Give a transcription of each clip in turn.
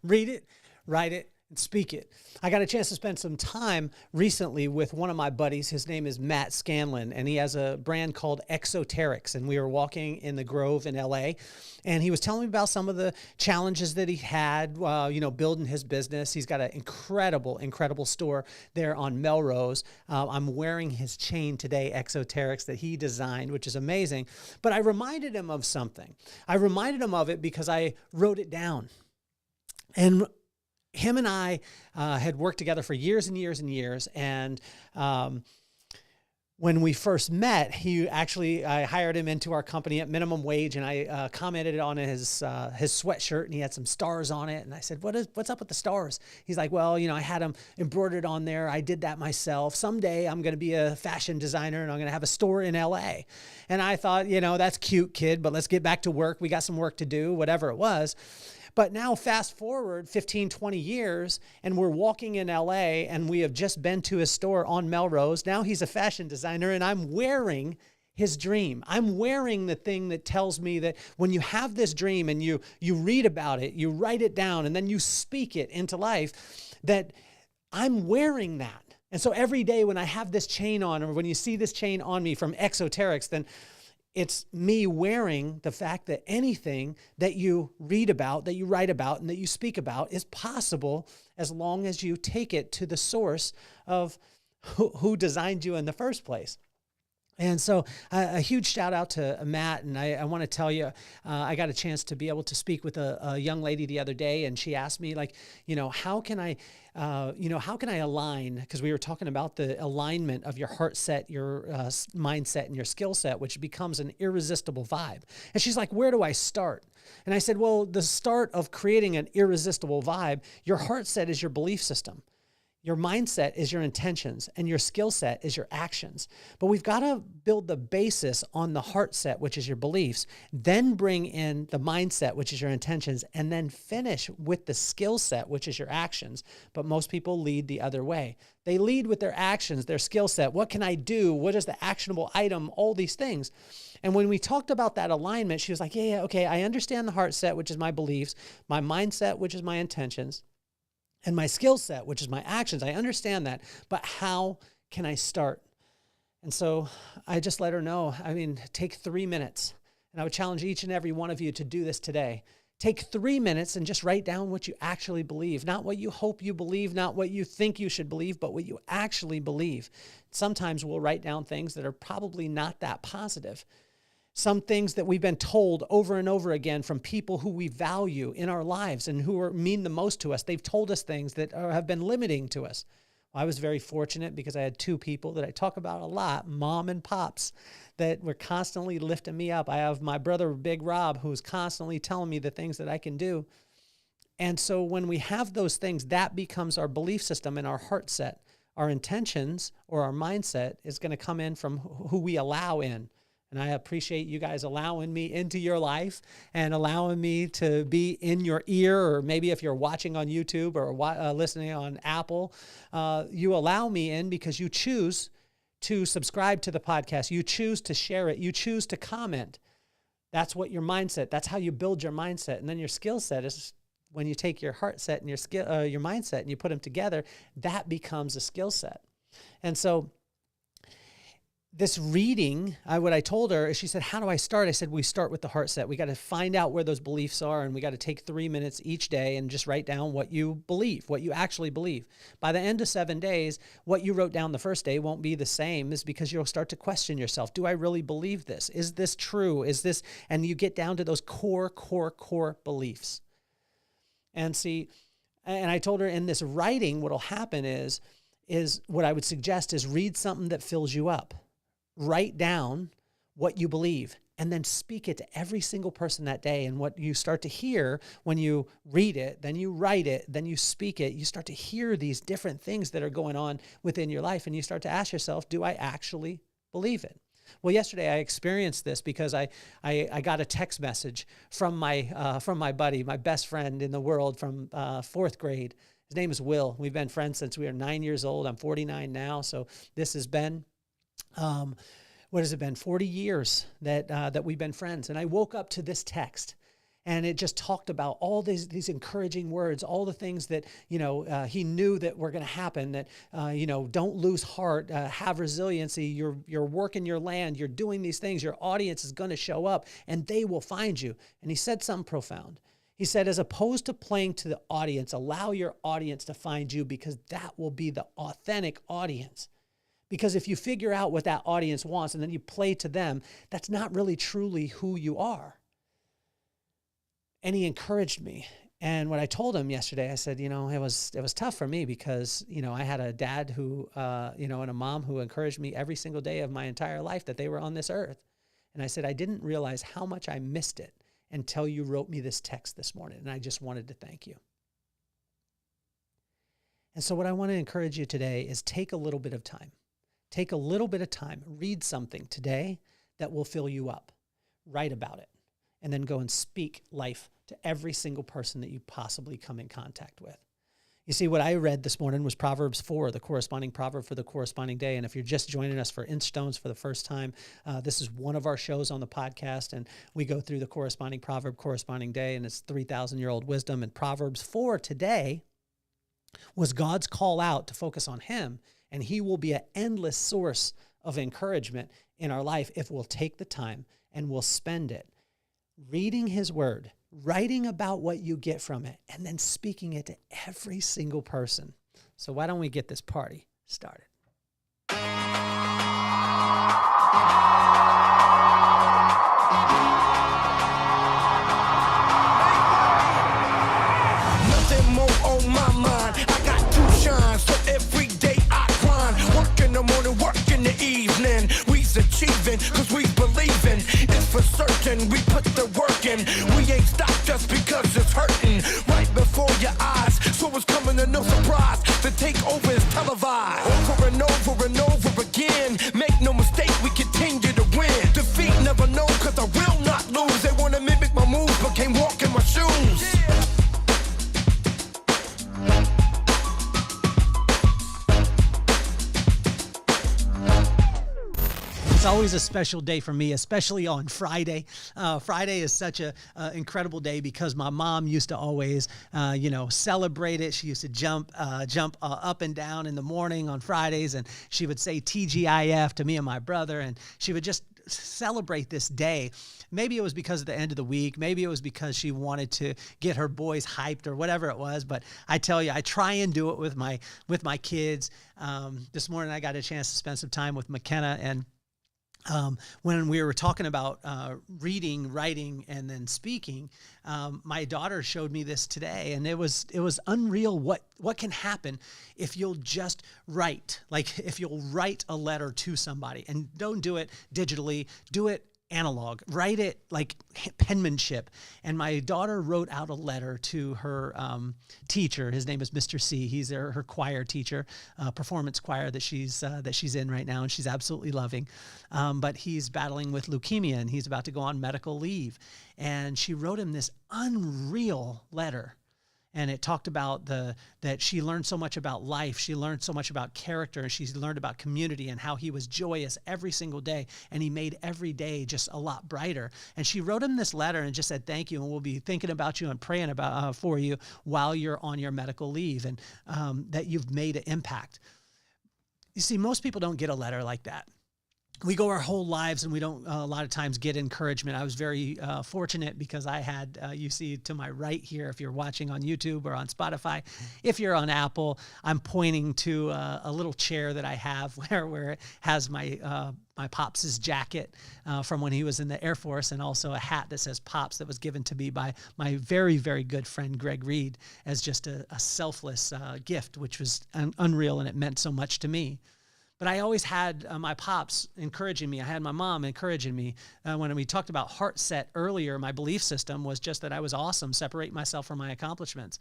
Read it, write it, and speak it. I got a chance to spend some time recently with one of my buddies. His name is Matt Scanlon, and he has a brand called Exoterics. And we were walking in the Grove in LA, and he was telling me about some of the challenges that he had, building his business. He's got an incredible store there on Melrose. I'm wearing his chain today, Exoterics, that he designed, which is amazing. But I reminded him of something. I reminded him of it because I wrote it down. And him and I had worked together for years and years and years. And when we first met, I hired him into our company at minimum wage, and I commented on his sweatshirt, and he had some stars on it. And I said, what's up with the stars? He's like, well, I had them embroidered on there. I did that myself. Someday I'm going to be a fashion designer, and I'm going to have a store in LA. And I thought, that's cute, kid, but let's get back to work. We got some work to do, whatever it was. But now fast forward 15, 20 years, and we're walking in LA, and we have just been to his store on Melrose. Now he's a fashion designer, and I'm wearing his dream. I'm wearing the thing that tells me that when you have this dream and you read about it, you write it down, and then you speak it into life, that I'm wearing that. And so every day when I have this chain on, or when you see this chain on me from Exoterics, then it's me wearing the fact that anything that you read about, that you write about, and that you speak about is possible as long as you take it to the source of who designed you in the first place. And so a huge shout out to Matt. And I want to tell you, I got a chance to be able to speak with a young lady the other day. And she asked me, how can I align? Because we were talking about the alignment of your heart set, your mindset, and your skill set, which becomes an irresistible vibe. And she's like, where do I start? And I said, well, the start of creating an irresistible vibe, your heart set is your belief system. Your mindset is your intentions, and your skill set is your actions. But we've got to build the basis on the heart set, which is your beliefs, then bring in the mindset, which is your intentions, and then finish with the skill set, which is your actions. But most people lead the other way. They lead with their actions, their skill set. What can I do? What is the actionable item? All these things. And when we talked about that alignment, she was like, yeah, okay, I understand the heart set, which is my beliefs, my mindset, which is my intentions, and my skill set, which is my actions. I understand that, but how can I start? And so I just let her know, take 3 minutes. And I would challenge each and every one of you to do this today. Take 3 minutes and just write down what you actually believe. Not what you hope you believe, not what you think you should believe, but what you actually believe. Sometimes we'll write down things that are probably not that positive. Some things that we've been told over and over again from people who we value in our lives and who mean the most to us. They've told us things that have been limiting to us. Well, I was very fortunate because I had two people that I talk about a lot, mom and pops, that were constantly lifting me up. I have my brother, Big Rob, who's constantly telling me the things that I can do. And so when we have those things, that becomes our belief system and our heart set. Our intentions or our mindset is going to come in from who we allow in. And I appreciate you guys allowing me into your life and allowing me to be in your ear, or maybe if you're watching on YouTube or listening on Apple, you allow me in because you choose to subscribe to the podcast. You choose to share it. You choose to comment. That's what your mindset, that's how you build your mindset. And then your skill set is when you take your heart set and your mindset and you put them together, that becomes a skill set. And so this reading, what I told her is, she said, how do I start? I said, we start with the heart set. We got to find out where those beliefs are, and we got to take 3 minutes each day and just write down what you believe, what you actually believe. By the end of 7 days, what you wrote down the first day won't be the same, is because you'll start to question yourself. Do I really believe this? Is this true? Is this? And you get down to those core beliefs. And see, and I told her in this writing, what'll happen is what I would suggest is read something that fills you up. Write down what you believe and then speak it to every single person that day. And what you start to hear when you read it, then you write it, then you speak it, you start to hear these different things that are going on within your life. And you start to ask yourself, do I actually believe it? Well, yesterday I experienced this because I got a text message from my buddy, my best friend in the world from fourth grade. His name is Will. We've been friends since we were 9 years old. I'm 49 now. So this has been, what has it been? 40 years that we've been friends. And I woke up to this text, And it just talked about all these encouraging words, all the things that, he knew that were going to happen, that, don't lose heart, have resiliency, you're working your land, you're doing these things, your audience is going to show up and they will find you. And he said something profound. He said, as opposed to playing to the audience, allow your audience to find you, because that will be the authentic audience. Because if you figure out what that audience wants and then you play to them, that's not really truly who you are. And he encouraged me. And what I told him yesterday, I said, it was tough for me because, I had a dad who, and a mom who encouraged me every single day of my entire life that they were on this earth. And I said, I didn't realize how much I missed it until you wrote me this text this morning. And I just wanted to thank you. And so what I want to encourage you today is take a little bit of time. Take a little bit of time. Read something today that will fill you up. Write about it. And then go and speak life to every single person that you possibly come in contact with. You see, what I read this morning was Proverbs 4, the corresponding proverb for the corresponding day. And if you're just joining us for Inchstones for the first time, this is one of our shows on the podcast, and we go through the corresponding proverb, corresponding day, and it's 3,000-year-old wisdom. And Proverbs 4 today was God's call out to focus on him, and he will be an endless source of encouragement in our life if we'll take the time and we'll spend it reading his word, writing about what you get from it, and then speaking it to every single person. So why don't we get this party started? Nothing more on my mind. I got to shine, so every day I grind. Work in the morning, work in the evening. We's achieving, cause we believing. It's for certain, we put the work in. We ain't stopped just because it's hurting. Right before your eyes, so it's coming to no surprise. The takeover is televised. Over and over and over again. Make no mistake, we continue to win. Defeat never known, cause I will not lose. They wanna mimic my moves, but can't walk in my shoes. It's always a special day for me, especially on Friday. Friday is such an incredible day because my mom used to always, celebrate it. She used to jump up and down in the morning on Fridays, and she would say TGIF to me and my brother, and she would just celebrate this day. Maybe it was because of the end of the week. Maybe it was because she wanted to get her boys hyped or whatever it was. But I tell you, I try and do it with my kids. This morning I got a chance to spend some time with McKenna, and when we were talking about reading, writing, and then speaking, my daughter showed me this today, and it was unreal what can happen if you'll just write. Like if you'll write a letter to somebody, and don't do it digitally, do it analog, write it like penmanship. And my daughter wrote out a letter to her teacher. His name is Mr. C. He's her choir teacher, performance choir that she's in right now, and she's absolutely loving. But he's battling with leukemia, and he's about to go on medical leave. And she wrote him this unreal letter. And it talked about that she learned so much about life. She learned so much about character, and she learned about community and how he was joyous every single day. And he made every day just a lot brighter. And she wrote him this letter and just said, thank you. And we'll be thinking about you and praying about for you while you're on your medical leave, and that you've made an impact. You see, most people don't get a letter like that. We go our whole lives and we don't a lot of times get encouragement. I was very fortunate because I had, you see to my right here, if you're watching on YouTube or on Spotify, if you're on Apple, I'm pointing to a little chair that I have where it has my Pops' jacket from when he was in the Air Force, and also a hat that says Pops that was given to me by my very, very good friend Greg Reed as just a selfless gift, which was unreal, and it meant so much to me. But I always had my pops encouraging me. I had my mom encouraging me. When we talked about heart set earlier, my belief system was just that I was awesome, separate myself from my accomplishments,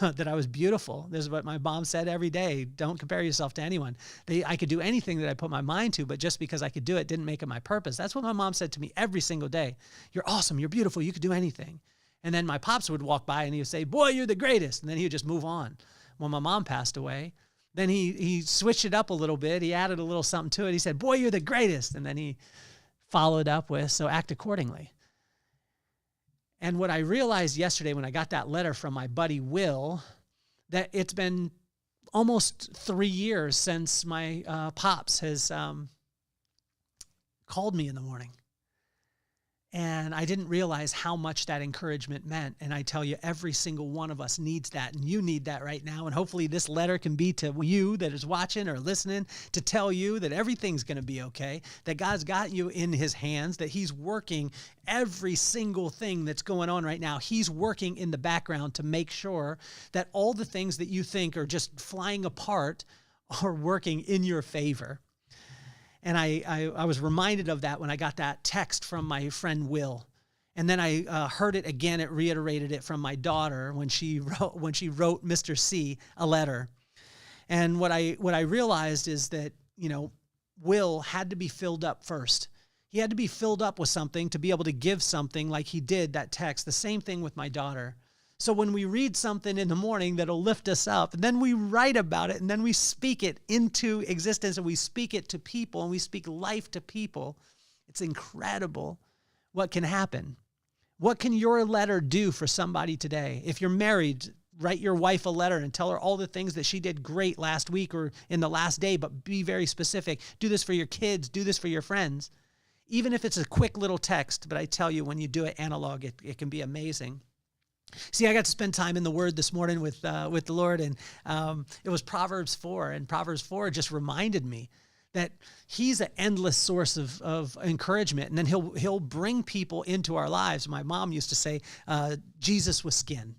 that I was beautiful. This is what my mom said every day. Don't compare yourself to anyone. I could do anything that I put my mind to, but just because I could do it didn't make it my purpose. That's what my mom said to me every single day. You're awesome. You're beautiful. You could do anything. And then my pops would walk by and he would say, boy, you're the greatest. And then he would just move on. When my mom passed away, then he switched it up a little bit. He added a little something to it. He said, boy, you're the greatest. And then he followed up with, so act accordingly. And what I realized yesterday when I got that letter from my buddy Will, that it's been almost 3 years since my pops has called me in the morning. And I didn't realize how much that encouragement meant. And I tell you, every single one of us needs that. And you need that right now. And hopefully this letter can be to you that is watching or listening, to tell you that everything's going to be okay, that God's got you in his hands, that he's working every single thing that's going on right now. He's working in the background to make sure that all the things that you think are just flying apart are working in your favor. And I was reminded of that when I got that text from my friend Will. And then I heard it again. It reiterated it from my daughter when she wrote Mr. C a letter. And what I realized is that, Will had to be filled up first. He had to be filled up with something to be able to give something like he did that text. The same thing with my daughter. So when we read something in the morning that'll lift us up, and then we write about it, and then we speak it into existence, and we speak it to people, and we speak life to people, it's incredible what can happen. What can your letter do for somebody today? If you're married, write your wife a letter and tell her all the things that she did great last week or in the last day, but be very specific. Do this for your kids. Do this for your friends. Even if it's a quick little text, but I tell you, when you do it analog, it can be amazing. See, I got to spend time in the Word this morning with the Lord, and it was Proverbs 4, and Proverbs 4 just reminded me that he's an endless source of encouragement, and then he'll bring people into our lives. My mom used to say, Jesus with skin.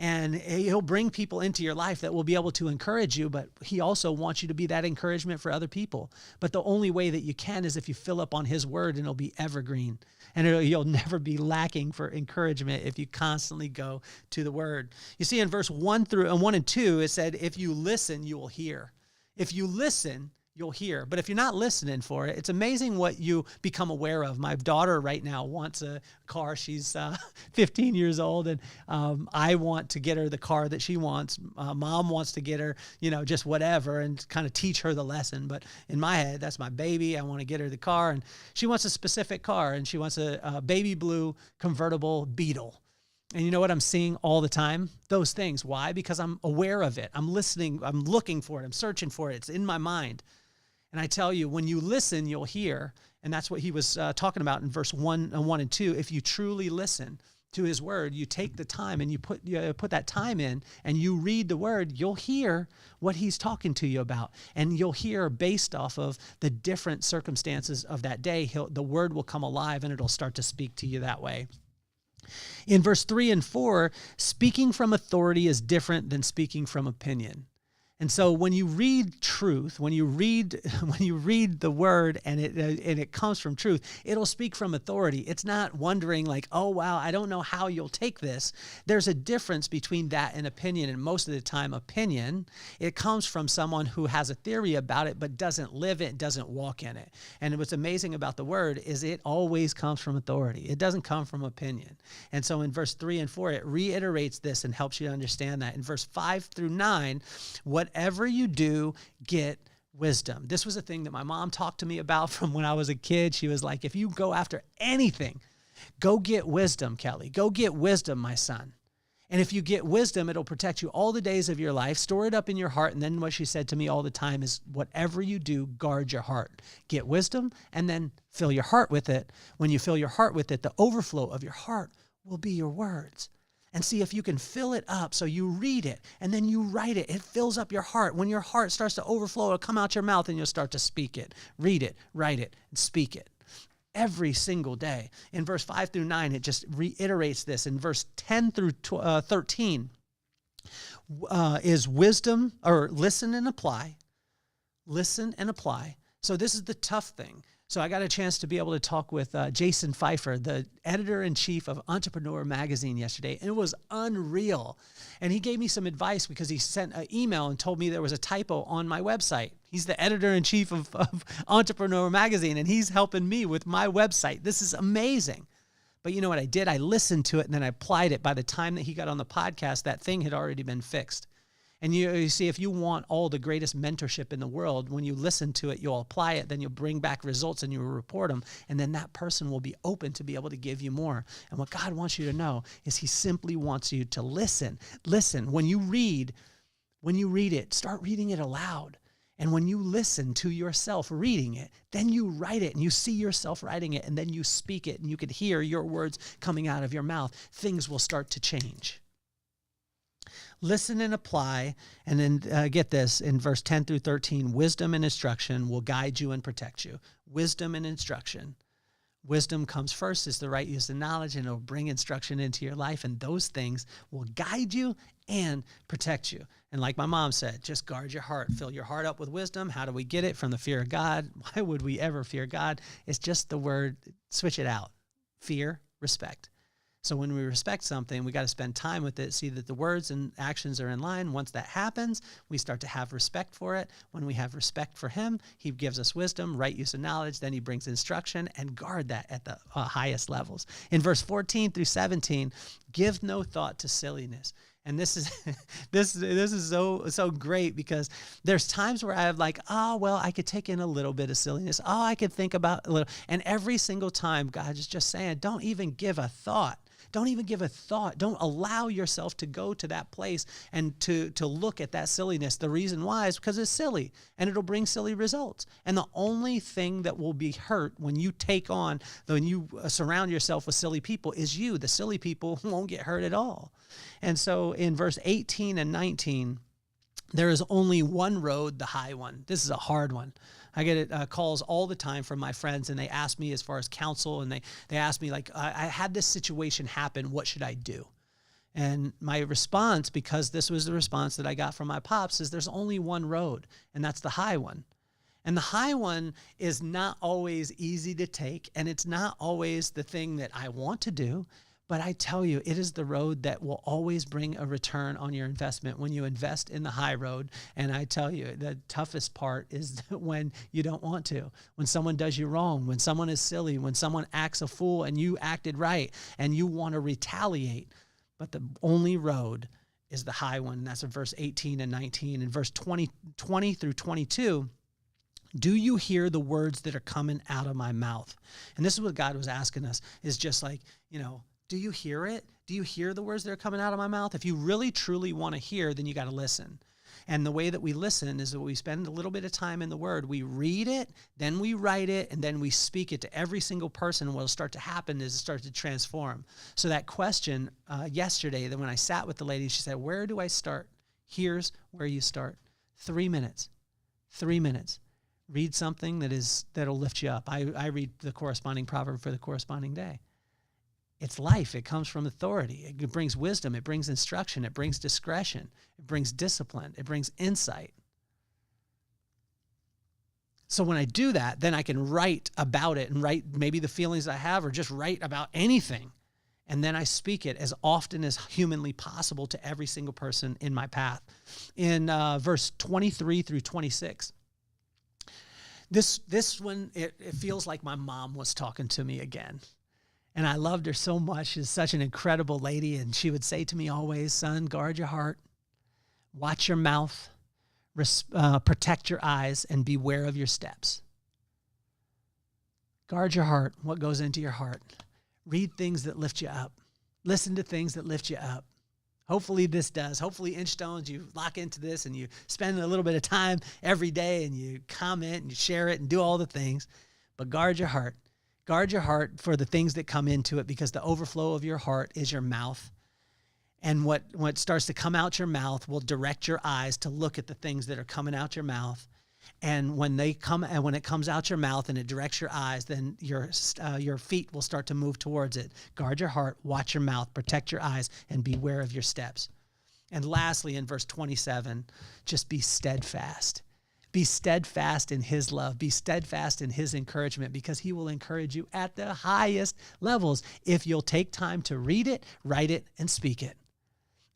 And he'll bring people into your life that will be able to encourage you, but he also wants you to be that encouragement for other people. But the only way that you can is if you fill up on his word, and it'll be evergreen. And you'll never be lacking for encouragement if you constantly go to the word. You see, in verse 1 and 2, it said, if you listen, you will hear. If you listen, you'll hear. But if you're not listening for it, it's amazing what you become aware of. My daughter right now wants a car. She's 15 years old, and I want to get her the car that she wants. Mom wants to get her, just whatever, and kind of teach her the lesson. But in my head, that's my baby. I want to get her the car, and she wants a specific car, and she wants a baby blue convertible Beetle. And you know what I'm seeing all the time? Those things. Why? Because I'm aware of it. I'm listening. I'm looking for it. I'm searching for it. It's in my mind. And I tell you, when you listen, you'll hear. And that's what he was talking about in verse 1 and 2. If you truly listen to his word, you take the time and you put that time in and you read the word, you'll hear what he's talking to you about. And you'll hear based off of the different circumstances of that day, the word will come alive and it'll start to speak to you that way. In verse 3 and 4, speaking from authority is different than speaking from opinion. And so when you read truth, when you read the word and it comes from truth, it'll speak from authority. It's not wondering like, oh, wow, I don't know how you'll take this. There's a difference between that and opinion. And most of the time, opinion, it comes from someone who has a theory about it, but doesn't live it, doesn't walk in it. And what's amazing about the word is it always comes from authority. It doesn't come from opinion. And so in verse 3 and 4, it reiterates this and helps you to understand that. In verse 5 through 9, whatever you do, get wisdom. This was a thing that my mom talked to me about from when I was a kid. She was like, if you go after anything, go get wisdom, Kelly. Go get wisdom, my son. And if you get wisdom, it'll protect you all the days of your life. Store it up in your heart. And then what she said to me all the time is, whatever you do, guard your heart. Get wisdom and then fill your heart with it. When you fill your heart with it, the overflow of your heart will be your words. And see if you can fill it up so you read it and then you write it. It fills up your heart. When your heart starts to overflow, it'll come out your mouth and you'll start to speak it. Read it, write it, and speak it. Every single day. In verse 5 through 9, it just reiterates this. In verse 10 through 13 is wisdom, or listen and apply. Listen and apply. So this is the tough thing. So I got a chance to be able to talk with Jason Pfeiffer, the editor-in-chief of Entrepreneur Magazine yesterday, and it was unreal. And he gave me some advice because he sent an email and told me there was a typo on my website. He's the editor-in-chief of Entrepreneur Magazine, and he's helping me with my website. This is amazing. But you know what I did? I listened to it, and then I applied it. By the time that he got on the podcast, that thing had already been fixed. And you see, if you want all the greatest mentorship in the world, when you listen to it, you'll apply it, then you'll bring back results and you'll report them. And then that person will be open to be able to give you more. And what God wants you to know is he simply wants you to listen. Listen, when you read it, start reading it aloud. And when you listen to yourself reading it, then you write it and you see yourself writing it and then you speak it and you could hear your words coming out of your mouth. Things will start to change. Listen and apply, and then get this, in verse 10 through 13, wisdom and instruction will guide you and protect you. Wisdom and instruction. Wisdom comes first, is the right use of knowledge, and it'll bring instruction into your life, and those things will guide you and protect you. And like my mom said, just guard your heart. Fill your heart up with wisdom. How do we get it? From the fear of God. Why would we ever fear God? It's just the word, switch it out. Fear, respect. So when we respect something, we got to spend time with it, see that the words and actions are in line. Once that happens, we start to have respect for it. When we have respect for him, he gives us wisdom, right use of knowledge. Then he brings instruction, and guard that at the highest levels. In verse 14 through 17, give no thought to silliness. And this is this is so great, because there's times where I have like, oh, well, I could take in a little bit of silliness. Oh, I could think about a little. And every single time, God is just saying, don't even give a thought. Don't even give a thought. Don't allow yourself to go to that place and to look at that silliness. The reason why is because it's silly, and it'll bring silly results. And the only thing that will be hurt when you surround yourself with silly people is you. The silly people won't get hurt at all. And so in verse 18 and 19, there is only one road, the high one. This is a hard one. I get calls all the time from my friends, and they ask me as far as counsel, and they ask me like, I had this situation happen, what should I do? And my response, because this was the response that I got from my pops, is there's only one road, and that's the high one. And the high one is not always easy to take, and it's not always the thing that I want to do. But I tell you, it is the road that will always bring a return on your investment when you invest in the high road. And I tell you, the toughest part is when you don't want to, when someone does you wrong, when someone is silly, when someone acts a fool and you acted right and you want to retaliate. But the only road is the high one. And that's in verse 18 and 19. In verse 20 through 22, do you hear the words that are coming out of my mouth? And this is what God was asking us, is just like, do you hear it? Do you hear the words that are coming out of my mouth? If you really, truly want to hear, then you got to listen. And the way that we listen is that we spend a little bit of time in the word. We read it, then we write it, and then we speak it to every single person. And what will start to happen is it starts to transform. So that question yesterday, that when I sat with the lady, she said, where do I start? Here's where you start. 3 minutes. 3 minutes. Read something that'll lift you up. I read the corresponding proverb for the corresponding day. It's life. It comes from authority. It brings wisdom. It brings instruction. It brings discretion. It brings discipline. It brings insight. So when I do that, then I can write about it and write maybe the feelings I have, or just write about anything. And then I speak it as often as humanly possible to every single person in my path. In verse 23 through 26, this one, it feels like my mom was talking to me again. And I loved her so much. She's such an incredible lady. And she would say to me always, son, guard your heart, watch your mouth, protect your eyes, and beware of your steps. Guard your heart, what goes into your heart. Read things that lift you up. Listen to things that lift you up. Hopefully this does. Hopefully Inchstones, you lock into this and you spend a little bit of time every day and you comment and you share it and do all the things. But guard your heart. Guard your heart for the things that come into it, because the overflow of your heart is your mouth. And what starts to come out your mouth will direct your eyes to look at the things that are coming out your mouth. And when it comes out your mouth and it directs your eyes, then your feet will start to move towards it. Guard your heart, watch your mouth, protect your eyes, and beware of your steps. And lastly, in verse 27, just be steadfast. Be steadfast in his love. Be steadfast in his encouragement, because he will encourage you at the highest levels if you'll take time to read it, write it, and speak it.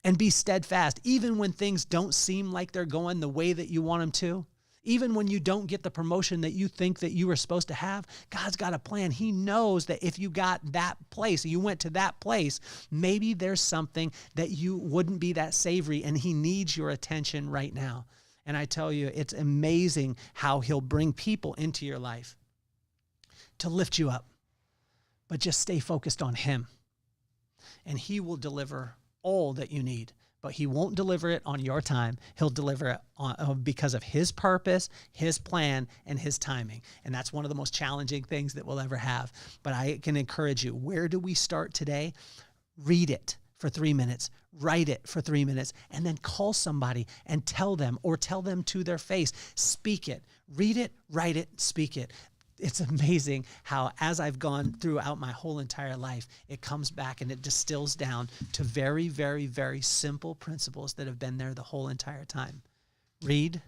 And be steadfast, even when things don't seem like they're going the way that you want them to. Even when you don't get the promotion that you think that you were supposed to have, God's got a plan. He knows that if you got that place, you went to that place, maybe there's something that you wouldn't be that savory, and he needs your attention right now. And I tell you, it's amazing how he'll bring people into your life to lift you up. But just stay focused on him, and he will deliver all that you need. But he won't deliver it on your time. He'll deliver it because of his purpose, his plan, and his timing. And that's one of the most challenging things that we'll ever have. But I can encourage you, where do we start today? Read it for 3 minutes, write it for 3 minutes, and then call somebody and tell them, or tell them to their face. Speak it. Read it, write it, speak it. It's amazing how, as I've gone throughout my whole entire life, it comes back and it distills down to very, very, very simple principles that have been there the whole entire time. Read,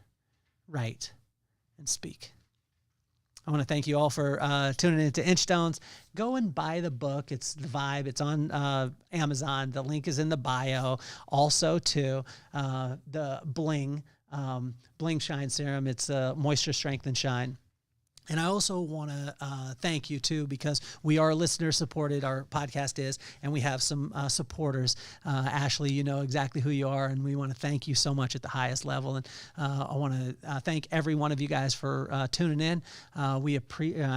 write, and speak. I want to thank you all for tuning in to Inchstones. Go and buy the book. It's The Vibe. It's on Amazon. The link is in the bio. Also, to the Bling Shine Serum. It's Moisture, Strength, and Shine. And I also want to thank you, too, because we are listener-supported, our podcast is, and we have some supporters. Ashley, you know exactly who you are, and we want to thank you so much at the highest level. And I want to thank every one of you guys for tuning in. I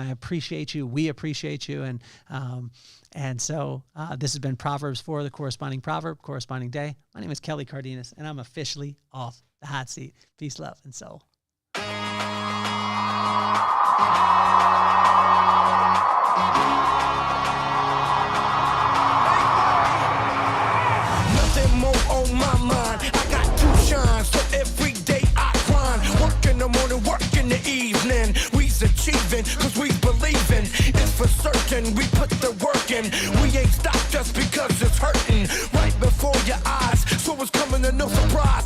appreciate you. We appreciate you. And so this has been Proverbs 4, the corresponding proverb, corresponding day. My name is Kelly Cardenas, and I'm officially off the hot seat. Peace, love, and soul. Nothing more on my mind. I got to shine, so every day I grind. Work in the morning, work in the evening. We's achieving, cause we believing. It's for certain, we put the work in. We ain't stopped just because it's hurting. Right before your eyes, so it's coming to no surprise.